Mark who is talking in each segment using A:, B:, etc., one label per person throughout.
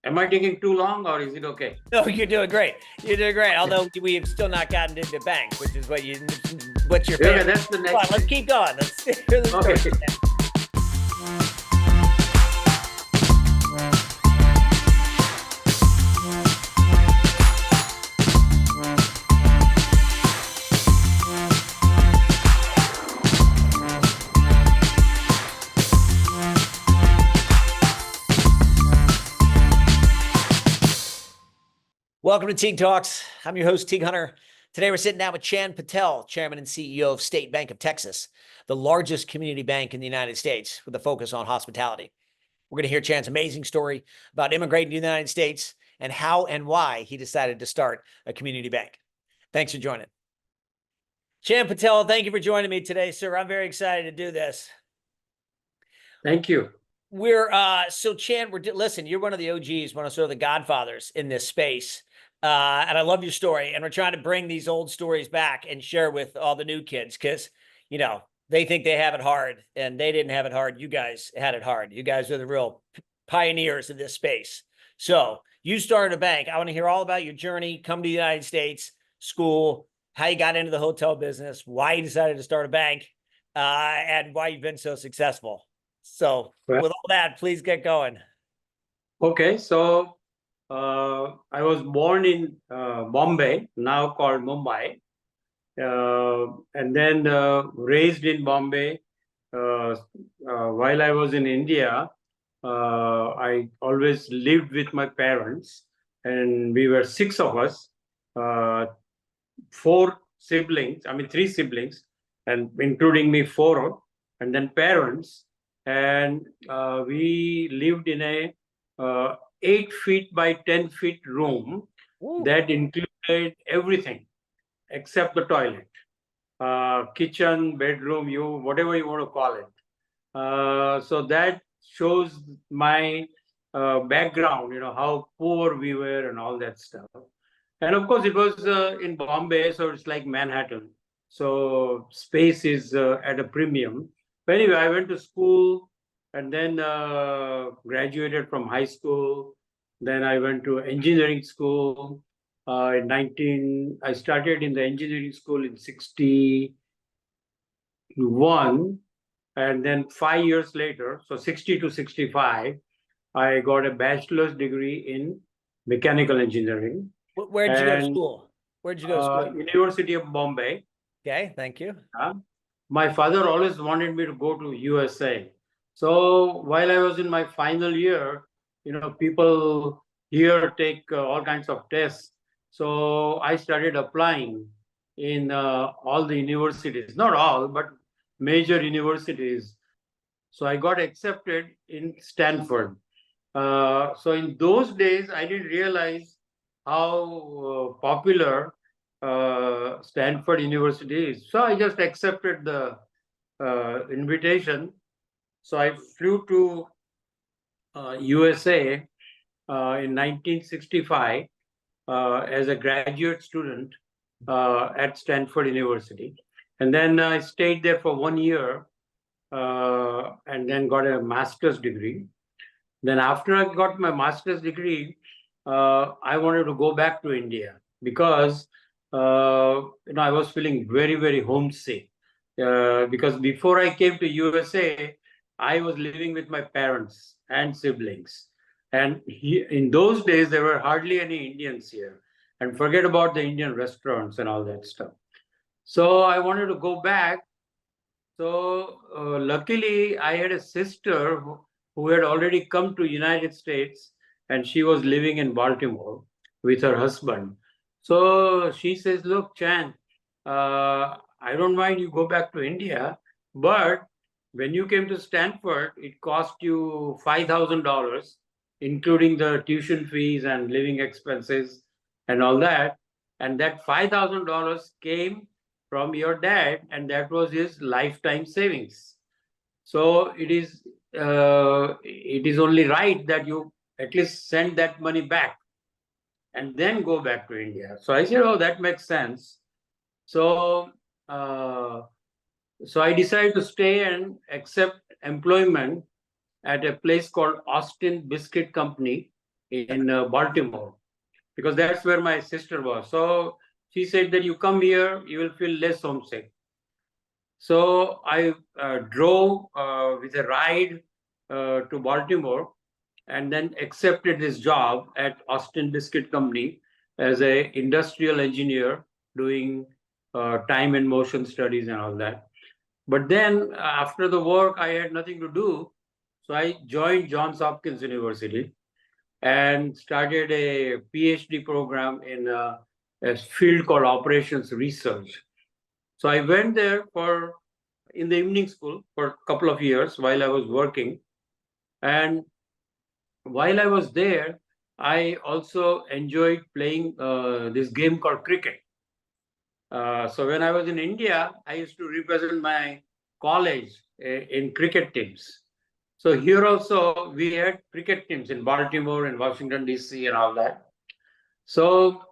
A: Am I taking too long or is it okay?
B: No, you're doing great. You're doing great. Although we have still not gotten into banks, which is what's your
A: Okay,
B: favorite.
A: that's the
B: Come on,
A: next
B: let's
A: thing.
B: keep going. Let's hear the story.
A: Okay.
B: Welcome to Teague Talks. I'm your host, Teague Hunter. Today we're sitting down with Chan Patel, Chairman and CEO of State Bank of Texas, the largest community bank in the United States with a focus on hospitality. We're going to hear Chan's amazing story about immigrating to the United States and how and why he decided to start a community bank. Thanks for joining. Chan Patel, thank you for joining me today, sir. I'm very excited to do this.
A: Thank you.
B: So Chan, listen, you're one of the OGs, one of sort of the godfathers in this space. And I love your story. And we're trying to bring these old stories back and share with all the new kids because, they think they have it hard and they didn't have it hard. You guys had it hard. You guys are the real pioneers of this space. So you started a bank. I want to hear all about your journey, come to the United States, school, how you got into the hotel business, why you decided to start a bank, and why you've been so successful. So
A: Well,
B: with all that, please get going.
A: okay, so I was born in Bombay, now called Mumbai, and then raised in Bombay. While I was in India, I always lived with my parents, and we were six of us, uh, four siblings, I mean, three siblings, and including me, four, and then parents. And we lived in a 8 feet by 10 feet room
B: Ooh.
A: that included everything except the toilet, kitchen, bedroom, whatever you want to call it. So that shows my background, how poor we were and all that stuff. And of course, it was in Bombay, so it's like Manhattan. So space is at a premium. But anyway, I went to school and then graduated from high school. Then I went to engineering school. I started in the engineering school in 61, and then 5 years later, so 60 to 65, I got a bachelor's degree in mechanical engineering.
B: Where'd you go to
A: And
B: school? Where'd you go to school?
A: University of Bombay.
B: Okay, thank you.
A: My father always wanted me to go to USA. So while I was in my final year, people here take all kinds of tests. So I started applying in all the universities, not all, but major universities. So I got accepted in Stanford. So in those days, I didn't realize how popular Stanford University is. So I just accepted the invitation. So I flew to USA in 1965 as a graduate student at Stanford University. And then I stayed there for 1 year and then got a master's degree. Then after I got my master's degree, I wanted to go back to India because I was feeling very, very homesick. Because before I came to USA, I was living with my parents and siblings. And in those days, there were hardly any Indians here. And forget about the Indian restaurants and all that stuff. So I wanted to go back. So luckily, I had a sister who had already come to United States, and she was living in Baltimore with her husband. So she says, "Look, Chan, I don't mind you go back to India, but when you came to Stanford, it cost you $5,000, including the tuition fees and living expenses and all that. And that $5,000 came from your dad, and that was his lifetime savings. So it is only right that you at least send that money back and then go back to India." So I said, "Oh, that makes sense." So uh, so I decided to stay and accept employment at a place called Austin Biscuit Company in Baltimore, because that's where my sister was. So she said that you come here, you will feel less homesick. So I drove with a ride to Baltimore, and then accepted this job at Austin Biscuit Company as a industrial engineer doing time and motion studies and all that. But then after the work, I had nothing to do. So I joined Johns Hopkins University and started a PhD program in a field called operations research. So I went there for in the evening school for a couple of years while I was working. And while I was there, I also enjoyed playing this game called cricket. So when I was in India, I used to represent my college in cricket teams. So here also we had cricket teams in Baltimore and Washington DC and all that. So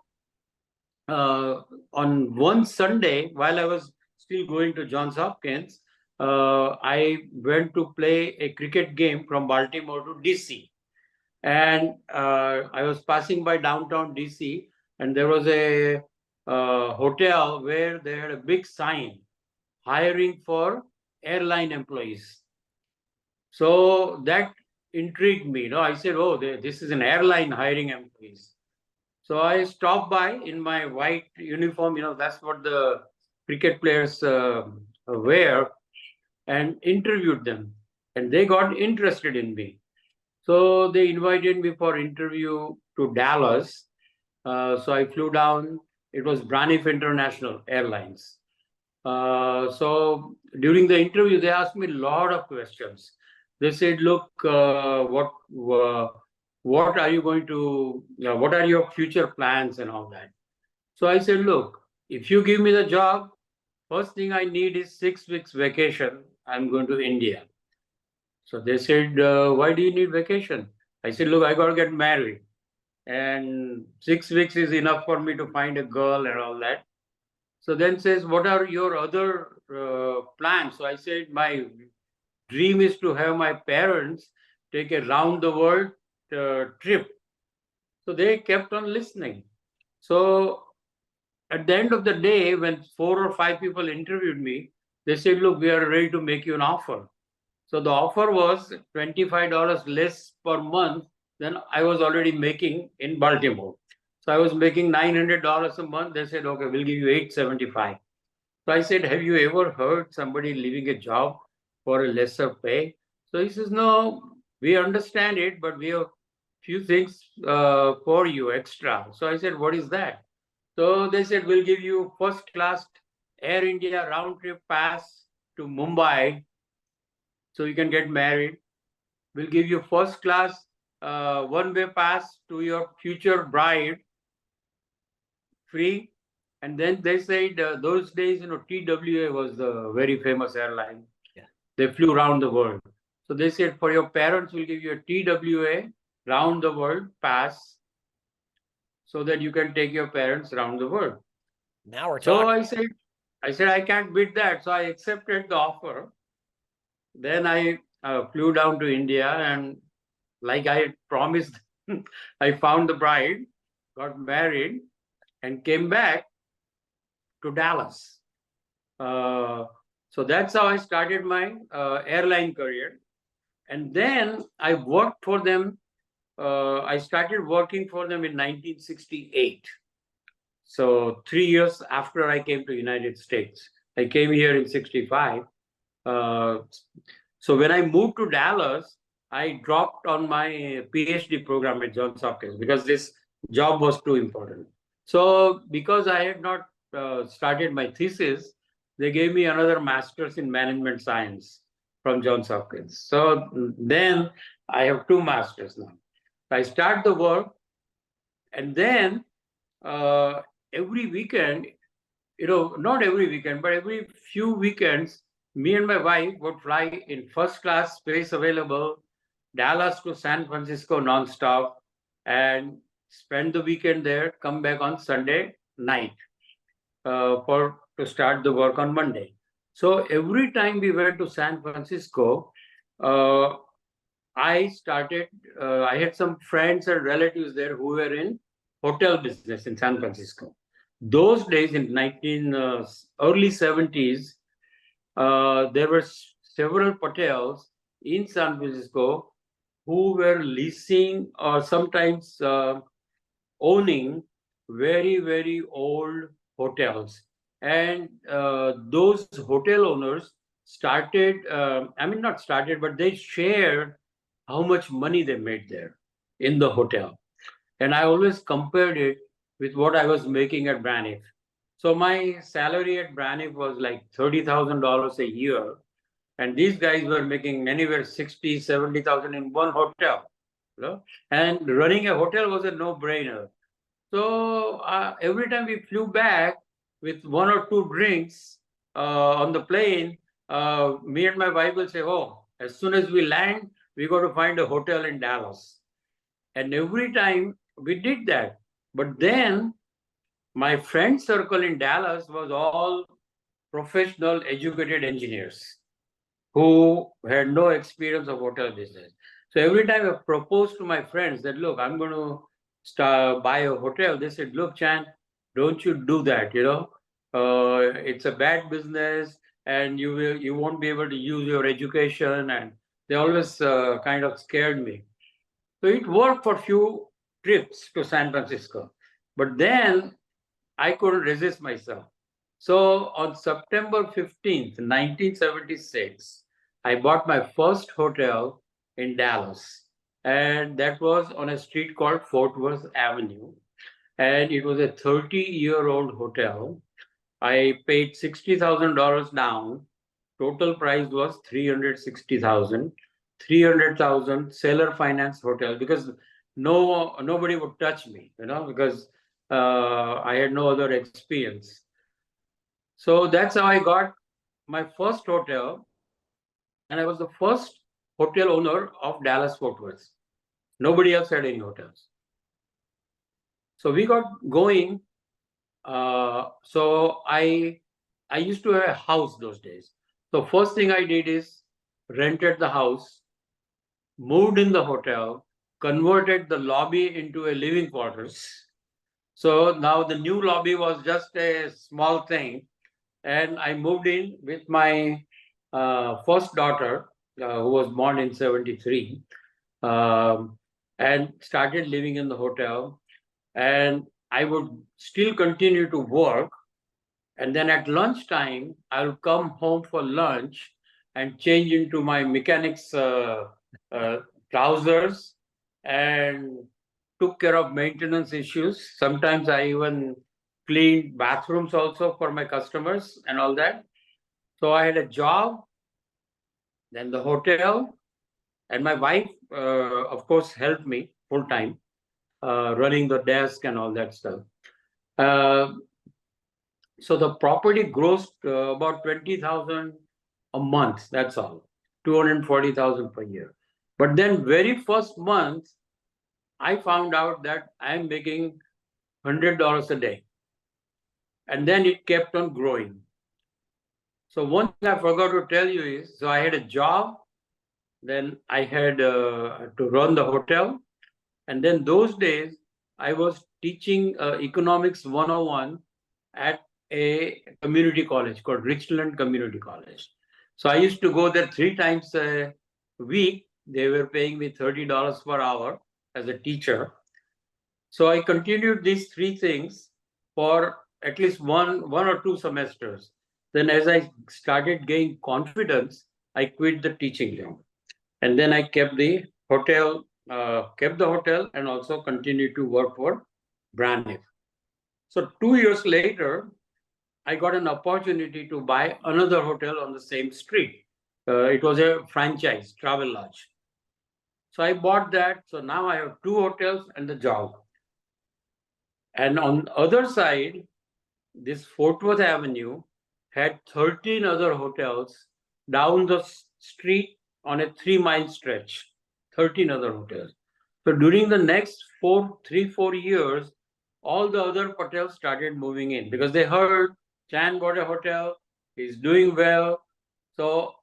A: on one Sunday, while I was still going to Johns Hopkins, I went to play a cricket game from Baltimore to DC. And I was passing by downtown DC, and there was a hotel where they had a big sign hiring for airline employees. So that intrigued me. I said, "Oh, this is an airline hiring employees." So I stopped by in my white uniform. That's what the cricket players wear, and interviewed them, and they got interested in me. So they invited me for interview to Dallas. So I flew down. It was Braniff International Airlines. So during the interview, they asked me a lot of questions. They said, "Look, what are you going to? What are your future plans and all that?" So I said, "Look, if you give me the job, first thing I need is 6 weeks vacation. I'm going to India." So they said, "Why do you need vacation?" I said, "Look, I got to get married. And 6 weeks is enough for me to find a girl and all that." So then says, "What are your other plans?" So I said, "My dream is to have my parents take a round the world trip." So they kept on listening. So at the end of the day, when 4 or 5 people interviewed me, they said, "Look, we are ready to make you an offer." So the offer was $25 less per month than I was already making in Baltimore. So I was making $900 a month. They said, "Okay, we'll give you $875." So I said, "Have you ever heard somebody leaving a job for a lesser pay?" So he says, "No, we understand it, but we have few things for you extra." So I said, "What is that?" So they said, "We'll give you first class Air India round trip pass to Mumbai so you can get married. We'll give you first class one-way pass to your future bride free." And then they said those days, TWA was the very famous airline.
B: Yeah.
A: They flew around the world. So they said, "For your parents, we'll give you a TWA round the world pass so that you can take your parents around the world."
B: Now we're
A: So
B: talking.
A: I said, "I can't beat that." So I accepted the offer. Then I flew down to India, and like I had promised, I found the bride, got married, and came back to Dallas. So that's how I started my airline career. And then I worked for them. I started working for them in 1968. So 3 years after I came to United States. I came here in 65. So when I moved to Dallas, I dropped on my PhD program at Johns Hopkins because this job was too important. So because I had not started my thesis, they gave me another master's in management science from Johns Hopkins. So then I have 2 masters now. I start the work, and then uh, every weekend, not every weekend, but every few weekends, me and my wife would fly in first class, space available, Dallas to San Francisco nonstop, and spend the weekend there, come back on Sunday night for to start the work on Monday. So every time we went to San Francisco, uh, I started, I had some friends and relatives there who were in hotel business in San Francisco. Those days in early 70s, there were several hotels in San Francisco who were leasing or sometimes owning very, very old hotels. And those hotel owners started, I mean, not started, but they shared how much money they made there in the hotel. And I always compared it with what I was making at Braniff. So my salary at Braniff was like $30,000 a year. And these guys were making anywhere 60, 70,000 in one hotel. You know? And running a hotel was a no-brainer. So every time we flew back with one or two drinks on the plane, me and my wife will say, "Oh, as soon as we land, we got to find a hotel in Dallas." And every time we did that. But then my friend circle in Dallas was all professional, educated engineers who had no experience of hotel business. So every time I proposed to my friends that, look, I'm going to buy a hotel, they said, look, Chan, don't you do that, it's a bad business and you won't be able to use your education. And they always kind of scared me. So it worked for a few trips to San Francisco. But then I couldn't resist myself. So on September 15th, 1976, I bought my first hotel in Dallas. And that was on a street called Fort Worth Avenue. And it was a 30-year-old hotel. I paid $60,000 down. Total price was 360,000. 300,000 seller finance hotel because nobody would touch me, because I had no other experience. So that's how I got my first hotel, and I was the first hotel owner of Dallas Fort Worth. Nobody else had any hotels. So we got going. So I used to have a house those days. So first thing I did is rented the house, moved in the hotel, converted the lobby into a living quarters. So now the new lobby was just a small thing. And I moved in with my first daughter, who was born in 73, and started living in the hotel. And I would still continue to work. And then at lunchtime, I would come home for lunch and change into my mechanic's uh, trousers and took care of maintenance issues. Sometimes I even cleaned bathrooms also for my customers and all that. So I had a job, then the hotel, and my wife, of course, helped me full time, running the desk and all that stuff. Uh, so the property grossed about 20,000 a month. That's all, 240,000 per year. But then, very first month, I found out that I'm making $100 a day, and then it kept on growing. So one thing I forgot to tell you is, so I had a job, then I had to run the hotel, and then those days I was teaching economics 101 at a community college called Richland Community College. So I used to go there 3 times a week. They were paying me $30 per hour as a teacher. So I continued these three things for at least one or two semesters. Then as I started gaining confidence, I quit the teaching job. And then I kept the hotel, and also continued to work for Braniff. So 2 years later, I got an opportunity to buy another hotel on the same street. It was a franchise, Travel Lodge. So I bought that. So now I have two hotels and the job. And on the other side, this Fort Worth Avenue had 13 other hotels down the street on a 3-mile stretch, 13 other hotels. So during the next 4 years, all the other hotels started moving in because they heard Chan got a hotel, he's doing well. So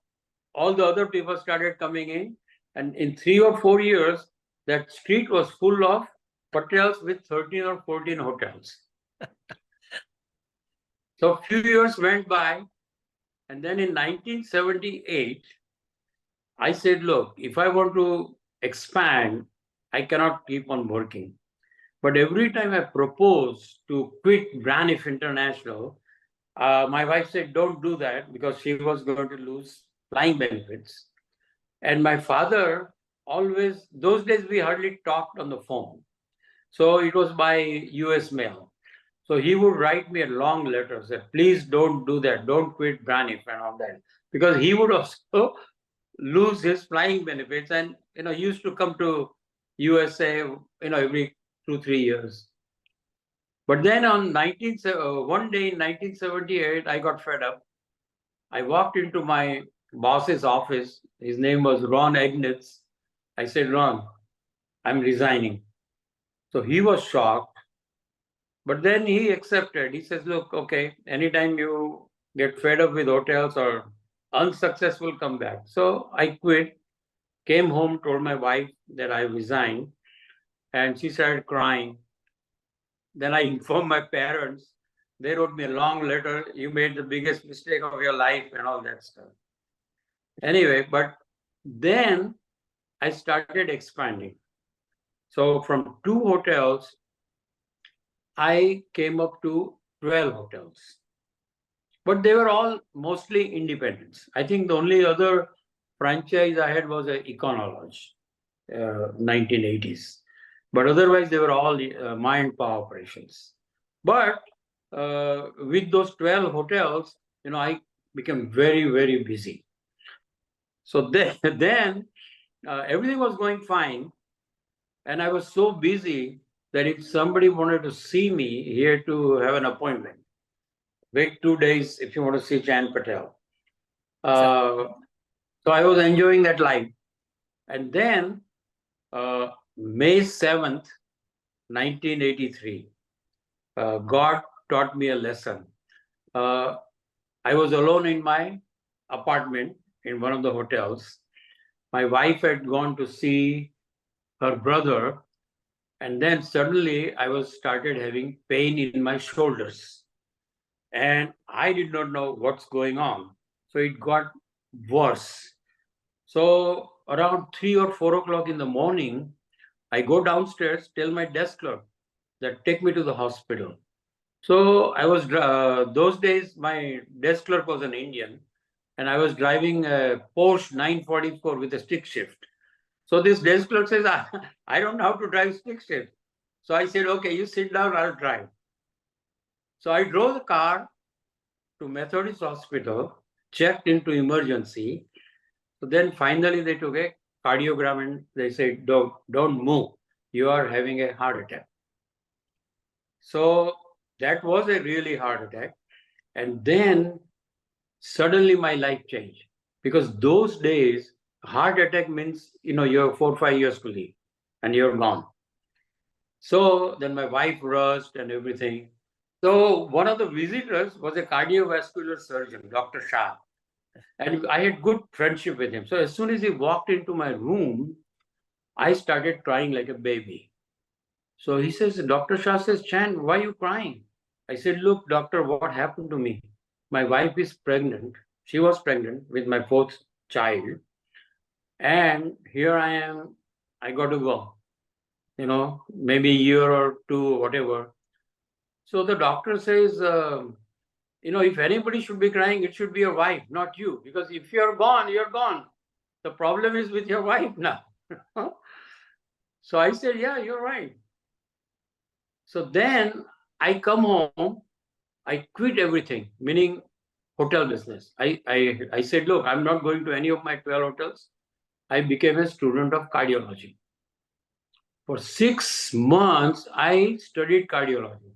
A: all the other people started coming in. And in 3 or 4 years, that street was full of Patels with 13 or 14 hotels. So a few years went by, and then in 1978, I said, look, if I want to expand, I cannot keep on working. But every time I proposed to quit Braniff International, my wife said, don't do that because she was going to lose flying benefits. And my father always, those days we hardly talked on the phone. So it was by US mail. So he would write me a long letter, say, please don't do that, don't quit Braniff and all that. Because he would also lose his flying benefits, and he used to come to USA every 2 3 years. But then one day in 1978 I got fed up. I walked into my boss's office. His name was Ron Egnitz. I said, Ron, I'm resigning. So he was shocked, but then he accepted. He says, look, okay, anytime you get fed up with hotels or unsuccessful, come back. So I quit, came home, told my wife that I resigned, and she started crying. Then I informed my parents. They wrote me a long letter. You made the biggest mistake of your life and all that stuff. Anyway, but then I started expanding. So from 2 hotels, I came up to 12 hotels. But they were all mostly independents. I think the only other franchise I had was a Econology, 1980s. But otherwise, they were all my and power operations. But with those 12 hotels, I became very, very busy. So then everything was going fine. And I was so busy that if somebody wanted to see me, he had to have an appointment. Wait 2 days if you want to see Chan Patel. So I was enjoying that life. And then May 7th, 1983, God taught me a lesson. I was alone in my apartment in one of the hotels. My wife had gone to see her brother, and then suddenly I was started having pain in my shoulders. And I did not know what's going on. So it got worse. So around 3 or 4 o'clock in the morning, I go downstairs, tell my desk clerk that take me to the hospital. So I was, those days, my desk clerk was an Indian, and I was driving a Porsche 944 with a stick shift. So this desk clerk says, I don't know how to drive stick shift. So I said, okay, you sit down, I'll drive. So I drove the car to Methodist Hospital, checked into emergency. So then finally they took a cardiogram and they said, don't move. You are having a heart attack. So that was a really heart attack. And then suddenly my life changed, because those days, heart attack means, you have 4 or 5 years to live and you're gone. So then my wife rushed and everything. So one of the visitors was a cardiovascular surgeon, Dr. Shah. And I had good friendship with him. So as soon as he walked into my room, I started crying like a baby. So he says, Dr. Shah says, Chan, why are you crying? I said, look, doctor, what happened to me? My wife is pregnant. She was pregnant with my fourth child. And here I am, I got to go, maybe a year or two, whatever. So the doctor says, if anybody should be crying, it should be your wife, not you. Because if you're gone, you're gone. The problem is with your wife now. So I said, yeah, you're right. So then I come home, I quit everything, meaning hotel business. I said, look, I'm not going to any of my 12 hotels. I became a student of cardiology. For 6 months, I studied cardiology.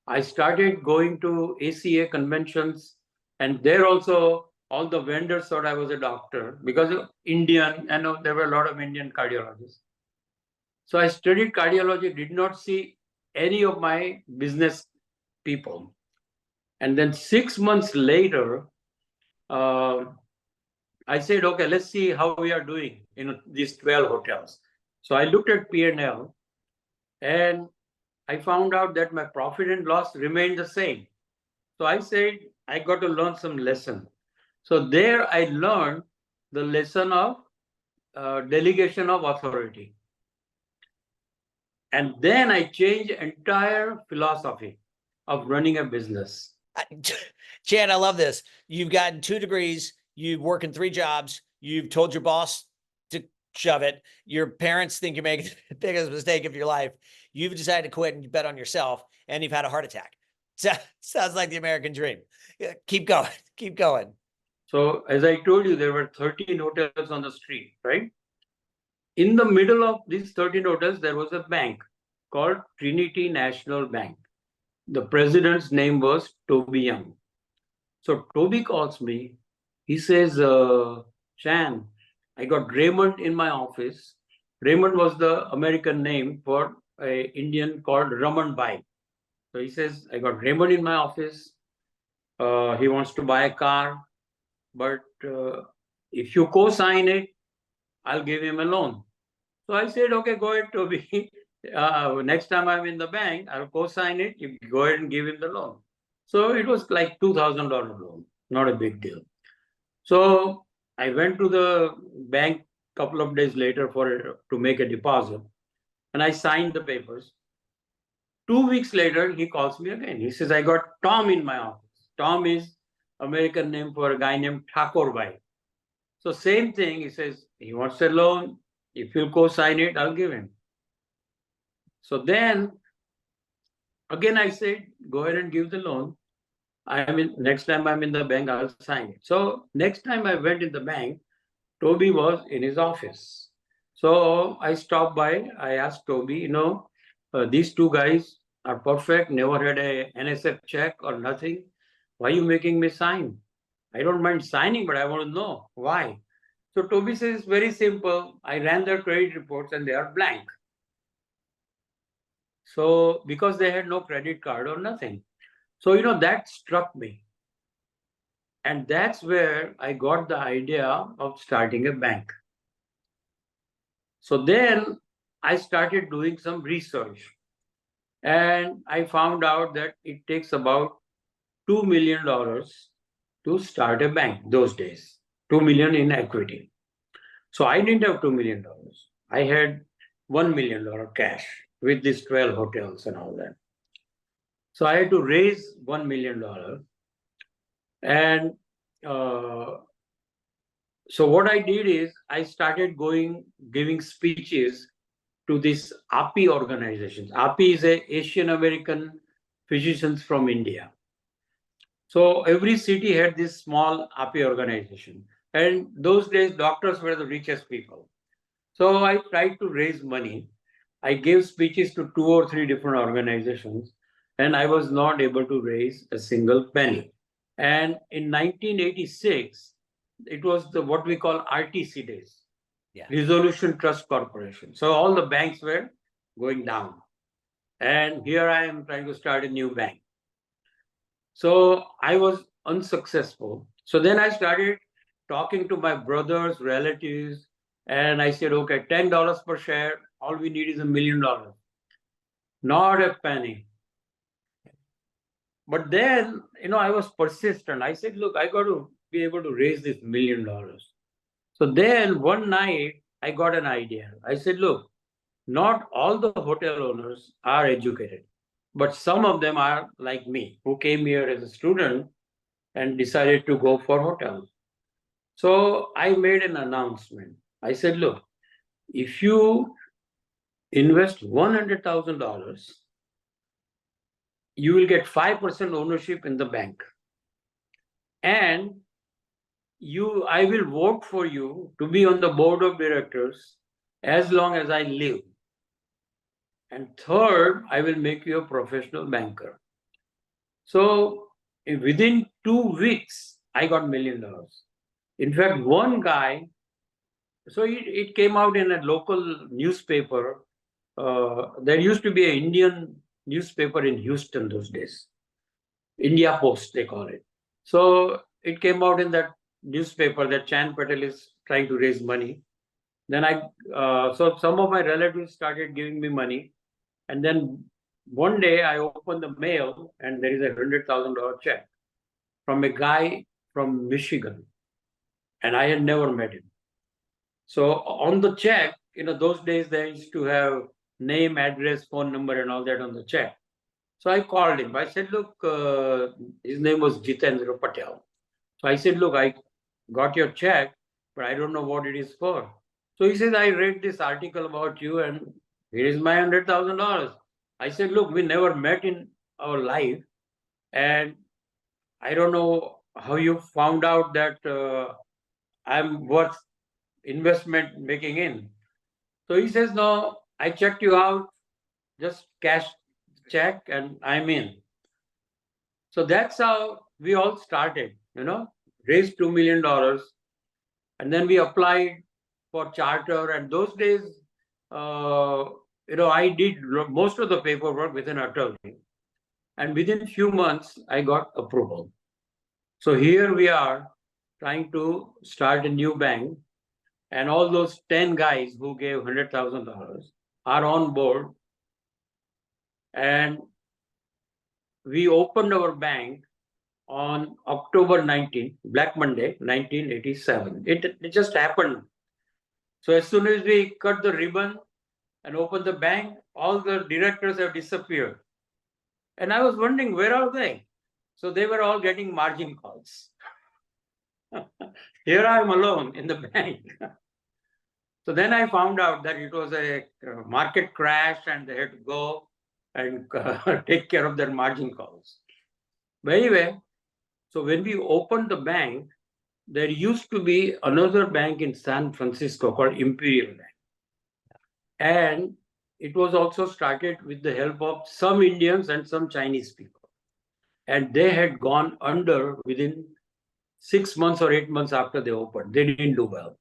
A: I started going to ACA conventions, and there also all the vendors thought I was a doctor because of Indian, and there were a lot of Indian cardiologists. So I studied cardiology, did not see any of my business people. And then 6 months later, I said, okay, let's see how we are doing these 12 hotels. So I looked at P&L and I found out that my profit and loss remained the same. So I said, I got to learn some lesson. So there I learned the lesson of delegation of authority. And then I changed entire philosophy of running a business.
B: Chan, I love this. You've gotten 2 degrees. You work in 3 jobs. You've told your boss to shove it. Your parents think you're making the biggest mistake of your life. You've decided to quit and you bet on yourself, and you've had a heart attack. So, sounds like the American dream. Yeah, keep going. Keep going.
A: So as I told you, there were 13 hotels on the street, right? In the middle of these 13 hotels, there was a bank called Trinity National Bank. The president's name was Toby Young. So Toby calls me. He says, Chan, I got Raymond in my office. Raymond was the American name for an Indian called Raman Bai. So he says, I got Raymond in my office. He wants to buy a car, but if you co-sign it, I'll give him a loan. So I said, okay, go ahead, Toby. Next time I'm in the bank, I'll co-sign it. You go ahead and give him the loan. So it was like $2,000 loan, not a big deal. So I went to the bank a couple of days later to make a deposit, and I signed the papers. 2 weeks later, he calls me again. He says, I got Tom in my office. Tom is American name for a guy named Thakur Bhai. So same thing, he says, he wants a loan. If you co-sign it, I'll give him. So then, again, I said, go ahead and give the loan. Next time I'm in the bank, I'll sign it. So next time I went in the bank, Toby was in his office. So I stopped by, I asked Toby, these 2 guys are perfect, never had a NSF check or nothing. Why are you making me sign? I don't mind signing, but I want to know why. So Toby says, very simple. I ran their credit reports and they are blank. So because they had no credit card or nothing. So, that struck me. And that's where I got the idea of starting a bank. So then I started doing some research. And I found out that it takes about $2 million to start a bank those days. 2 million in equity. So I didn't have $2 million. I had $1 million cash with these 12 hotels and all that. So I had to raise $1 million. And so what I did is I started giving speeches to these API organizations. API is a Asian American physicians from India. So every city had this small API organization. And those days, doctors were the richest people. So I tried to raise money. I gave speeches to 2 or 3 different organizations, and I was not able to raise a single penny. And in 1986, it was what we call RTC days, Resolution Trust Corporation. So all the banks were going down. And here I am trying to start a new bank. So I was unsuccessful. So then I started talking to my brothers, relatives, and I said, okay, $10 per share, all we need is $1 million. Not a penny. But then, I was persistent. I said, look, I got to be able to raise this $1 million. So then one night, I got an idea. I said, look, not all the hotel owners are educated, but some of them are like me, who came here as a student and decided to go for hotels. So I made an announcement. I said, look, if you invest $100,000, you will get 5% ownership in the bank. And I will vote for you to be on the board of directors as long as I live. And third, I will make you a professional banker. So within 2 weeks, I got $1 million. In fact, one guy, so it came out in a local newspaper. There used to be an Indian newspaper in Houston those days. India Post, they call it. So it came out in that newspaper that Chan Patel is trying to raise money. Then so some of my relatives started giving me money. And then one day I opened the mail and there is a $100,000 check from a guy from Michigan. And I had never met him. So on the check, those days they used to have name, address, phone number, and all that on the check. So I called him. I said, look, his name was Jitendra Patel. So I said, look, I got your check, but I don't know what it is for. So he says, I read this article about you and here is my $100,000. I said, look, we never met in our life. And I don't know how you found out that I'm worth investment making in. So he says, no, I checked you out, just cash check and I'm in. So that's how we all started, raised $2 million. And then we applied for charter. And those days, I did most of the paperwork with an attorney. And within few months, I got approval. So here we are trying to start a new bank. And all those 10 guys who gave $100,000 are on board. And we opened our bank on October 19, Black Monday, 1987. It just happened. So as soon as we cut the ribbon and opened the bank, all the directors have disappeared. And I was wondering, where are they? So they were all getting margin calls. Here I am alone in the bank. So then I found out that it was a market crash and they had to go and take care of their margin calls. But anyway, so when we opened the bank, there used to be another bank in San Francisco called Imperial Bank. And it was also started with the help of some Indians and some Chinese people. And they had gone under within 6 months or 8 months after they opened. They didn't do well.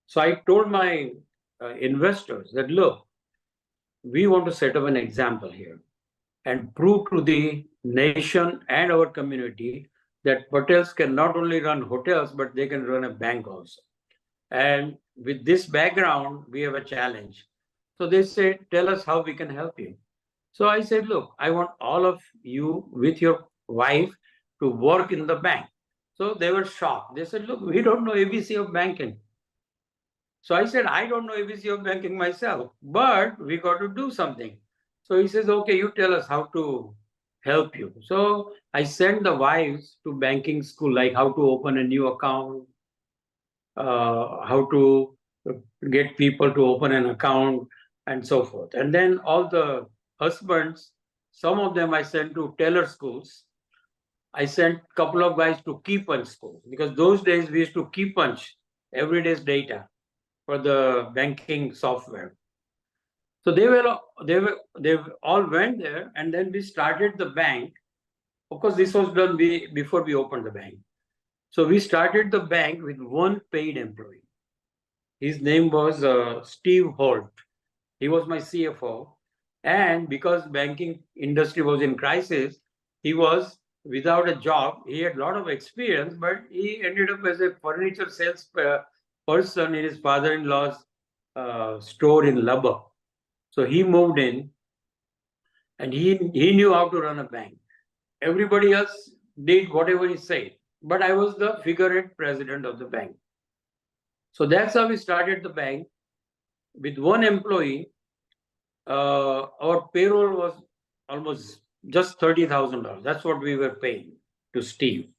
A: So I told my investors that, look, we want to set up an example here and prove to the nation and our community that Patels can not only run hotels, but they can run a bank also. And with this background, we have a challenge. So they said, tell us how we can help you. So I said, look, I want all of you with your wife to work in the bank. So they were shocked. They said, look, we don't know ABC of banking. So I said, I don't know ABC of banking myself, but we got to do something. So he says, okay, you tell us how to help you. So I sent the wives to banking school, like how to open a new account, how to get people to open an account and so forth. And then all the husbands, some of them I sent to teller schools. I sent a couple of guys to key punch schools because those days we used to key punch every day's data for the banking software. So they all went there, and then we started the bank. Of course, this was done before we opened the bank. So we started the bank with one paid employee. His name was Steve Holt. He was my CFO. And because banking industry was in crisis, he was without a job. He had a lot of experience, but he ended up as a furniture sales person in his father-in-law's store in Lubbock. So he moved in and he knew how to run a bank. Everybody else did whatever he said, but I was the figurehead president of the bank. So that's how we started the bank with one employee. Our payroll was almost just $30,000. That's what we were paying to Steve.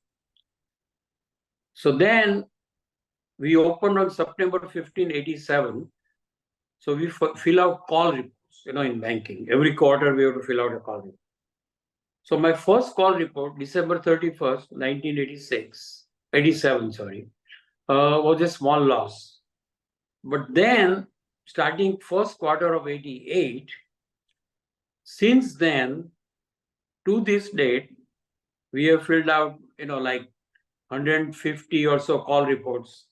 A: So then we opened on September 15, 1987. So we fill out call reports, in banking. Every quarter we have to fill out a call report. So my first call report, December 31st, 1987, was a small loss. But then, starting first quarter of 88, since then, to this date, we have filled out, like 150 or so call reports.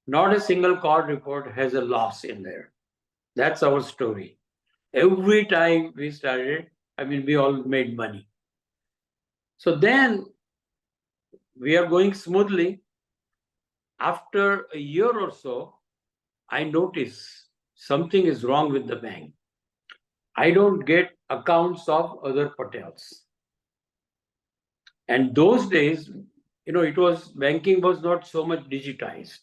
A: Not a single call report has a loss in there. That's our story. Every time we started, we all made money. So then we are going smoothly. After a year or so, I notice something is wrong with the bank. I don't get accounts of other Patels. And those days, banking was not so much digitized.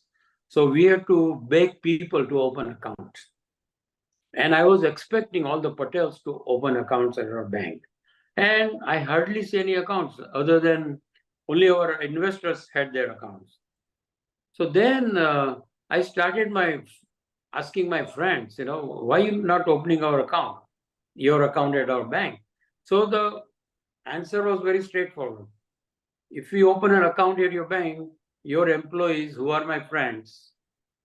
A: So we had to beg people to open accounts. And I was expecting all the Patels to open accounts at our bank. And I hardly see any accounts other than only our investors had their accounts. So then I started asking my friends, why you not opening your account at our bank? So the answer was very straightforward. If you open an account at your bank, your employees, who are my friends,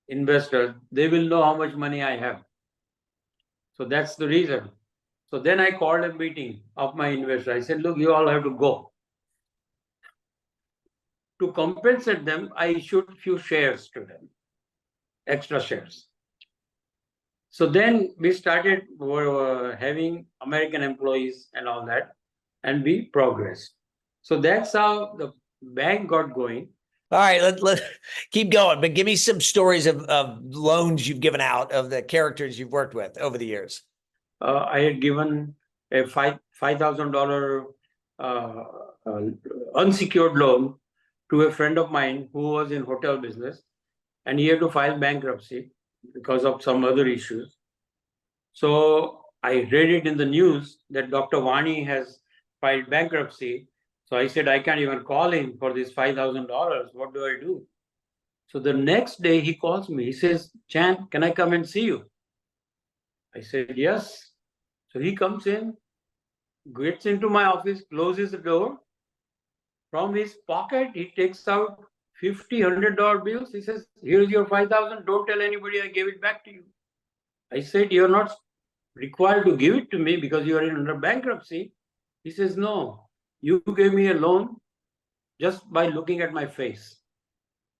A: investors, they will know how much money I have. So that's the reason. So then I called a meeting of my investors. I said, look, you all have to go. To compensate them, I issued few shares to them, extra shares. So then we started having American employees and all that, and we progressed. So that's how the bank got going.
B: All right, let keep going, but give me some stories of loans you've given out, of the characters you've worked with over the years.
A: I had given a $5,000 unsecured loan to a friend of mine who was in hotel business, and he had to file bankruptcy because of some other issues. So I read it in the news that Dr. Vani has filed bankruptcy. So I said, I can't even call him for this $5,000. What do I do? So the next day he calls me. He says, Chan, can I come and see you? I said, yes. So he comes in, gets into my office, closes the door. From his pocket, he takes out $50, $100 bills. He says, here's your 5,000. Don't tell anybody I gave it back to you. I said, you're not required to give it to me because you are under bankruptcy. He says, no, you gave me a loan just by looking at my face.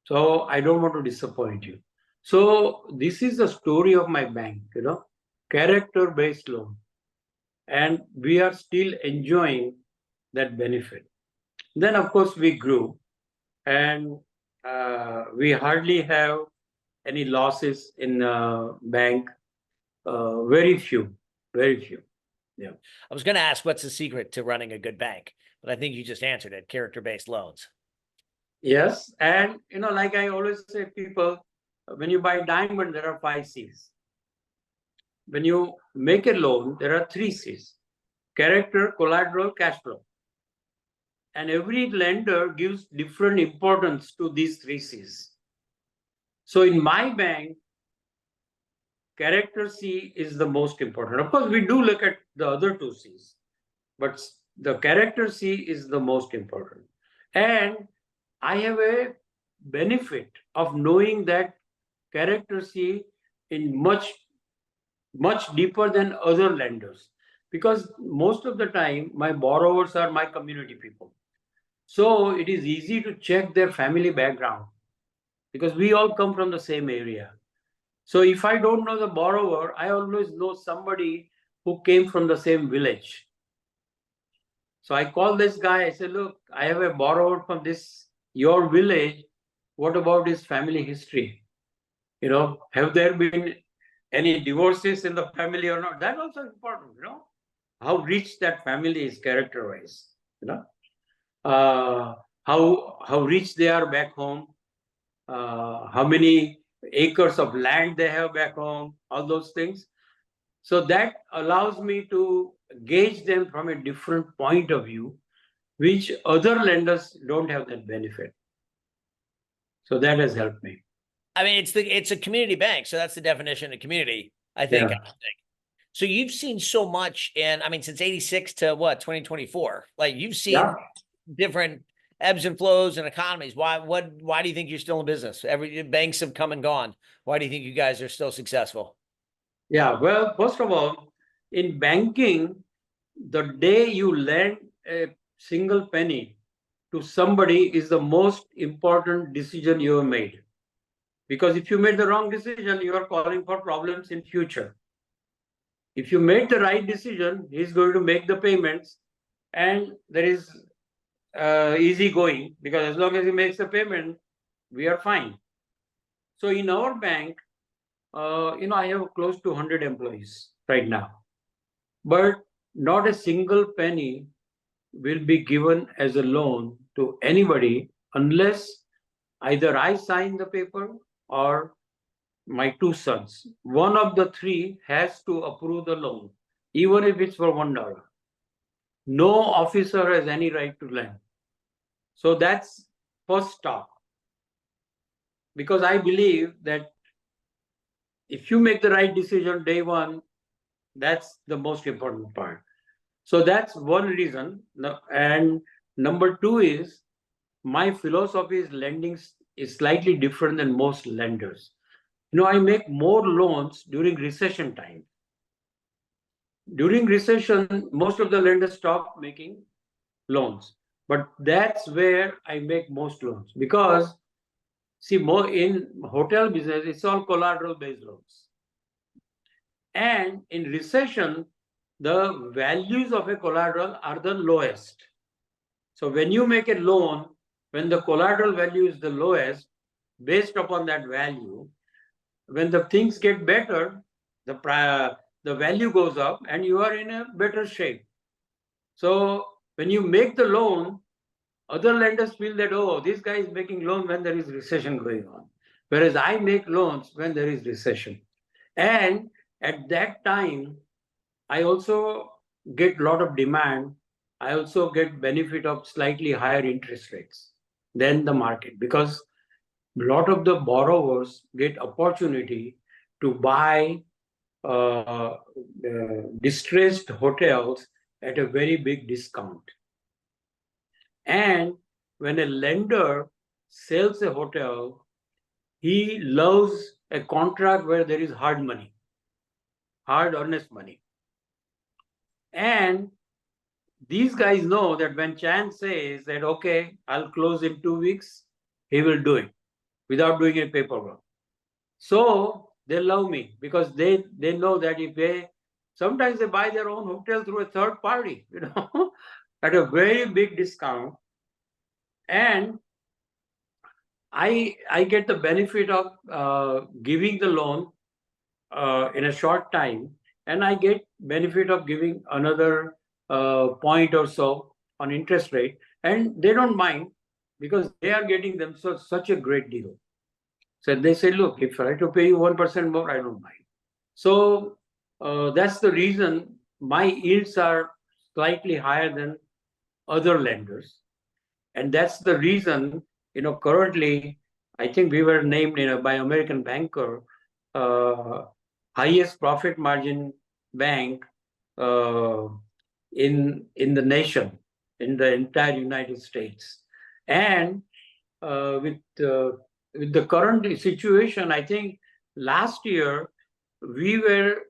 A: So I don't want to disappoint you. So this is the story of my bank, character-based loan. And we are still enjoying that benefit. Then, of course, we grew, and we hardly have any losses in bank. Very few. Yeah.
B: I was going to ask, what's the secret to running a good bank? But I think you just answered it: character-based loans.
A: Yes, and like I always say, people, when you buy diamond, there are 5 C's. When you make a loan, there are 3 C's: character, collateral, cash flow. And every lender gives different importance to these 3 C's. So in my bank, character C is the most important. Of course, we do look at the other 2 C's, but the character C is the most important. And I have a benefit of knowing that character C in much deeper than other lenders, because most of the time my borrowers are my community people. So it is easy to check their family background because we all come from the same area. So if I don't know the borrower, I always know somebody who came from the same village. So I call this guy, I say, look, I have a borrower from your village. What about his family history? Have there been any divorces in the family or not? That's also important, how rich that family is character-wise, how rich they are back home, how many acres of land they have back home, all those things. So that allows me to gauge them from a different point of view, which other lenders don't have that benefit. So that has helped me.
B: I mean, it's a community bank, so that's the definition of community, I think.
A: Yeah.
B: So you've seen so much since 86 to what, 2024, like you've seen different ebbs and flows and economies. Why do you think you're still in business? Every banks have come and gone. Why do you think you guys are still successful?
A: Yeah, well, first of all, in banking, the day you lend a single penny to somebody is the most important decision you have made. Because if you made the wrong decision, you are calling for problems in future. If you made the right decision, he's going to make the payments, and there is easy going, because as long as he makes the payment, we are fine. So in our bank, I have close to 100 employees right now, but not a single penny will be given as a loan to anybody unless either I sign the paper or my two sons. One of the three has to approve the loan, even if it's for $1. No officer has any right to lend. So that's first stop. Because I believe that if you make the right decision day one, that's the most important part. So that's one reason. And number two is my philosophy is lending is slightly different than most lenders. I make more loans during recession time. During recession, most of the lenders stop making loans. But that's where I make most loans because see, more in hotel business, it's all collateral based loans. And in recession, the values of a collateral are the lowest. So when you make a loan, when the collateral value is the lowest, based upon that value, when the things get better, the value goes up and you are in a better shape. So when you make the loan, other lenders feel that, oh, this guy is making loan when there is recession going on. Whereas I make loans when there is recession. And at that time, I also get a lot of demand. I also get benefit of slightly higher interest rates than the market because a lot of the borrowers get opportunity to buy distressed hotels at a very big discount. And when a lender sells a hotel, he loves a contract where there is hard money, hard earnest money. And these guys know that when Chan says that, okay, I'll close in 2 weeks, he will do it without doing any paperwork. So they love me because they know that if they, sometimes they buy their own hotel through a third party, at a very big discount. And I get the benefit of giving the loan in a short time, and I get benefit of giving another point or so on interest rate, and they don't mind because they are getting themselves such a great deal. So they say, look, if I have to pay you 1% more, I don't mind. So that's the reason my yields are slightly higher than other lenders. And that's the reason, currently, I think we were named by American Banker highest profit margin bank in the nation, in the entire United States. And with the current situation, I think last year we were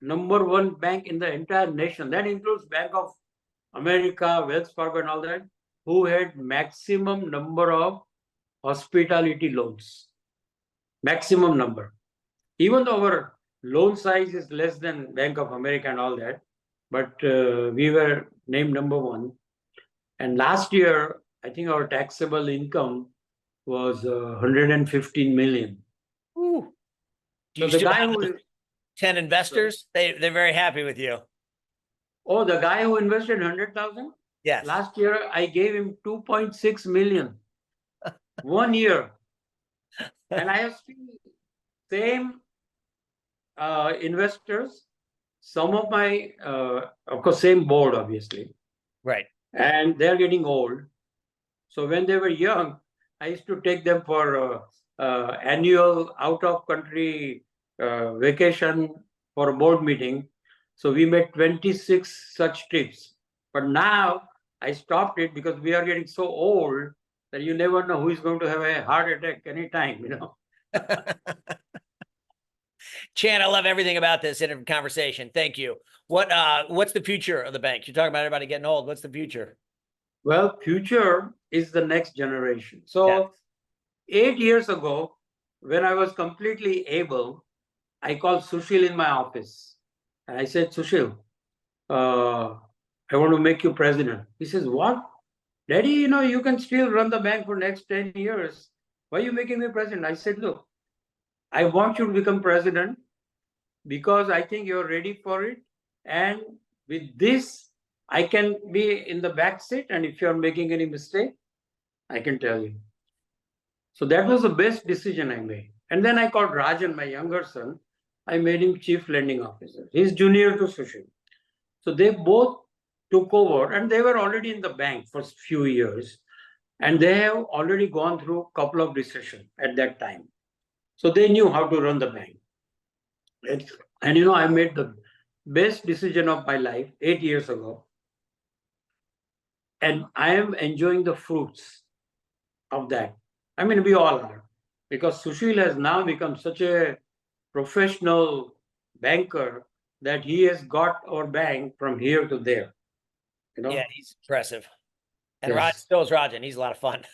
A: number one bank in the entire nation. That includes Bank of America, Wells Fargo, and all that, who had maximum number of hospitality loans. Maximum number. Even though our loan size is less than Bank of America and all that, but we were named number one. And last year, I think our taxable income was 115 million.
B: Ooh. Do
A: So
B: you
A: the
B: still
A: guy
B: have
A: who
B: those 10 investors? They're very happy with you.
A: Oh, the guy who invested 100,000?
B: Yes.
A: Last year, I gave him 2.6 million. 1 year. And I have seen same investors, some of my, of course, same board, obviously.
B: Right.
A: And they're getting old. So when they were young, I used to take them for annual out-of-country vacation for a board meeting. So we made 26 such trips. But now I stopped it because we are getting so old that you never know who is going to have a heart attack anytime,
B: Chan, I love everything about this conversation. Thank you. What's the future of the bank? You're talking about everybody getting old. What's the future?
A: Well, future is the next generation. So 8 years ago, when I was completely able, I called Sushil in my office. And I said, Sushil, I want to make you president. He says, what? Daddy, you can still run the bank for next 10 years. Why are you making me president? I said, look, I want you to become president because I think you're ready for it. And with this, I can be in the back seat. And if you're making any mistake, I can tell you. So that was the best decision I made. And then I called Rajan, my younger son. I made him chief lending officer. He's junior to Sushil. So they both took over, and they were already in the bank for a few years. And they have already gone through a couple of recessions at that time. So they knew how to run the bank. And I made the best decision of my life 8 years ago. And I am enjoying the fruits of that. I mean, we all are. Because Sushil has now become such a professional banker that he has got our bank from here to there.
B: Yeah, he's impressive. And
A: Yes.
B: so is Rajan. He's a lot of fun.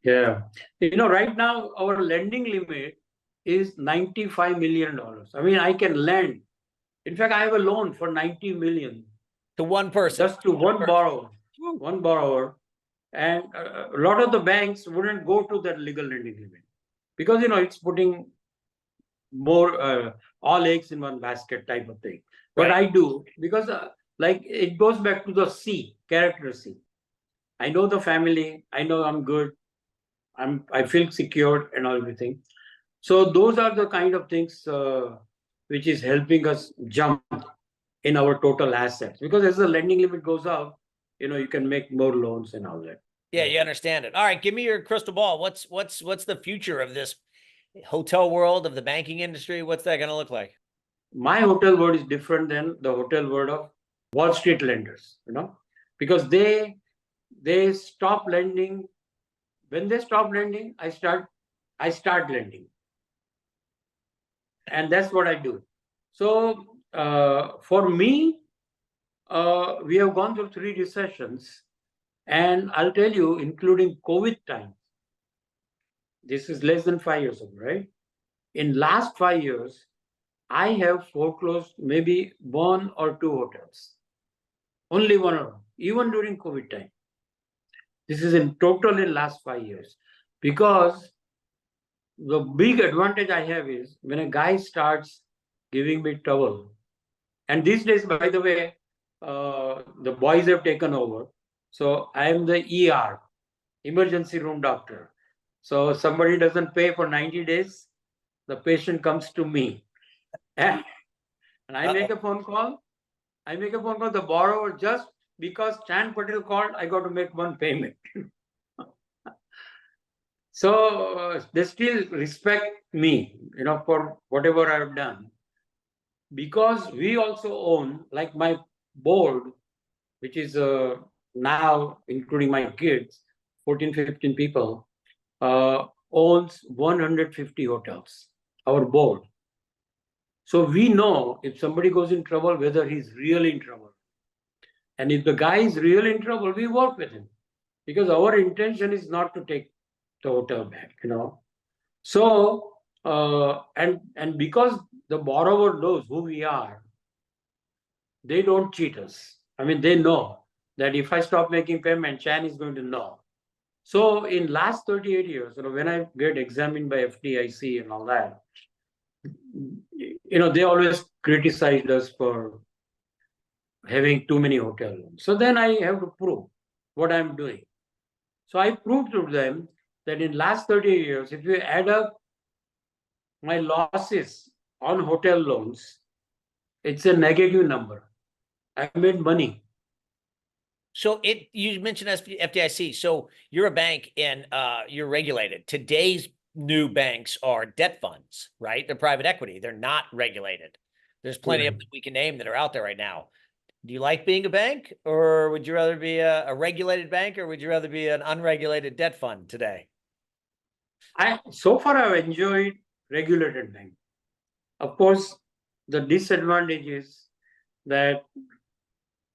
A: Yeah. Right now, our lending limit is $95 million. I mean, I can lend. In fact, I have a loan for 90 million.
B: To one person.
A: Just to one borrower. And a lot of the banks wouldn't go to that legal lending limit because, it's putting more all eggs in one basket type of thing. But
B: Right.
A: I do because it goes back to the C, character C. I know the family. I know I'm good. I feel secured and everything. So those are the kind of things which is helping us jump in our total assets, because as the lending limit goes up, you can make more loans and all that.
B: Yeah, you understand it. All right, give me your crystal ball. What's the future of this hotel world, of the banking industry? What's that going to look like?
A: My hotel world is different than the hotel world of Wall Street lenders, because they stop lending. When they stop lending, I start lending, and that's what I do. So for me, we have gone through 3 recessions, and I'll tell you, including COVID time. This is less than 5 years ago, right? In last 5 years, I have foreclosed maybe 1 or 2 hotels. Only 1 or 2, even during COVID time. This is in total in last 5 years. Because the big advantage I have is when a guy starts giving me trouble, and these days, by the way, the boys have taken over. So I am the ER, emergency room doctor. So somebody doesn't pay for 90 days, the patient comes to me. And I make a phone call. The borrower, just because Chan Patel called, I got to make one payment. So they still respect me, for whatever I've done. Because we also own, like my board, which is now, including my kids, 14, 15 people, owns 150 hotels, our board. So we know if somebody goes in trouble, whether he's really in trouble. And if the guy is really in trouble, we work with him, because our intention is not to take the hotel back, So, and because the borrower knows who we are, they don't cheat us. I mean, they know that if I stop making payment, Chan is going to know. So in last 38 years, when I get examined by FDIC and all that, they always criticized us for having too many hotel rooms. So then I have to prove what I'm doing. So I proved to them that in last 30 years, if you add up my losses on hotel loans, it's a negative number. I made money.
B: So you mentioned FDIC. So you're a bank and you're regulated. Today's new banks are debt funds, right? They're private equity. They're not regulated. There's plenty of them we can name that are out there right now. Do you like being a bank, or would you rather be a regulated bank, or would you rather be an unregulated debt fund today?
A: So far I've enjoyed regulated bank. Of course, the disadvantage is that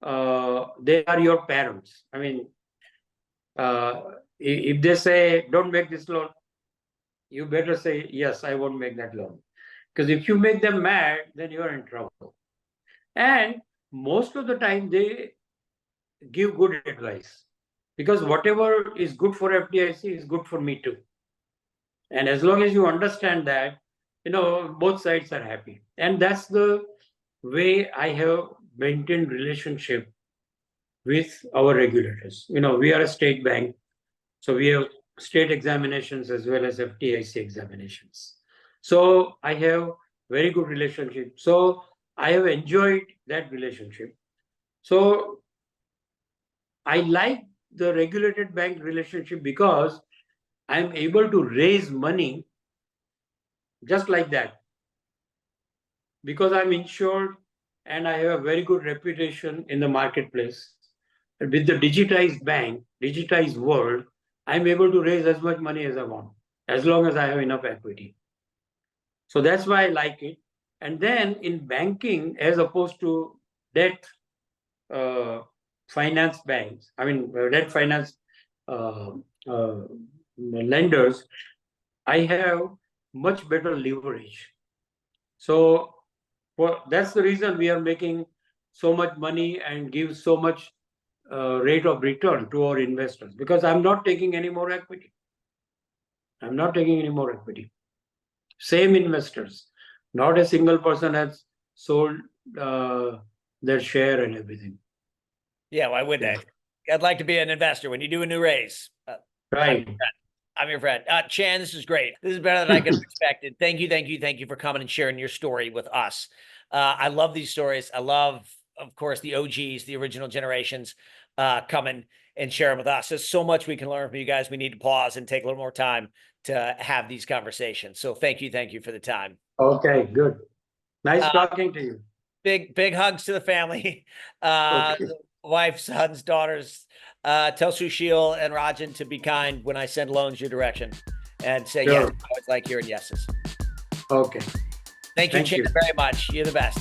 A: they are your parents. I mean, if they say, don't make this loan, you better say, yes, I won't make that loan. Because if you make them mad, then you are in trouble. And most of the time, they give good advice. Because whatever is good for FDIC is good for me too. And as long as you understand that, both sides are happy. And that's the way I have maintained relationship with our regulators. We are a state bank, so we have state examinations as well as FDIC examinations. So I have very good relationship. So I have enjoyed that relationship. So I like the regulated bank relationship because I'm able to raise money just like that, because I'm insured and I have a very good reputation in the marketplace. With the digitized bank, digitized world, I'm able to raise as much money as I want, as long as I have enough equity. So that's why I like it. And then in banking, as opposed to debt uh, finance banks, debt finance uh, uh, lenders, I have much better leverage. So that's the reason we are making so much money and give so much rate of return to our investors, because I'm not taking any more equity. I'm not taking any more equity. Same investors, not a single person has sold their share and everything.
B: Yeah, why would
A: Yeah.
B: they? I'd like to be an investor when you do a new raise.
A: Right.
B: I'm your friend. Chan, this is great. This is better than I could have expected. Thank you, thank you, thank you for coming and sharing your story with us. I love these stories. I love, of course, the OGs, the original generations, coming and sharing with us. There's so much we can learn from you guys. We need to pause and take a little more time to have these conversations. So thank you for the time.
A: Okay, good. Nice talking to you.
B: Big hugs to the family.
A: Okay.
B: The wife, sons, daughters. Tell Sushil and Rajan to be kind when I send loans your direction, and say yes.
A: Sure.
B: I always like hearing yeses.
A: Okay.
B: Thank you,
A: Thank
B: Chan,
A: you.
B: very much. You're the best.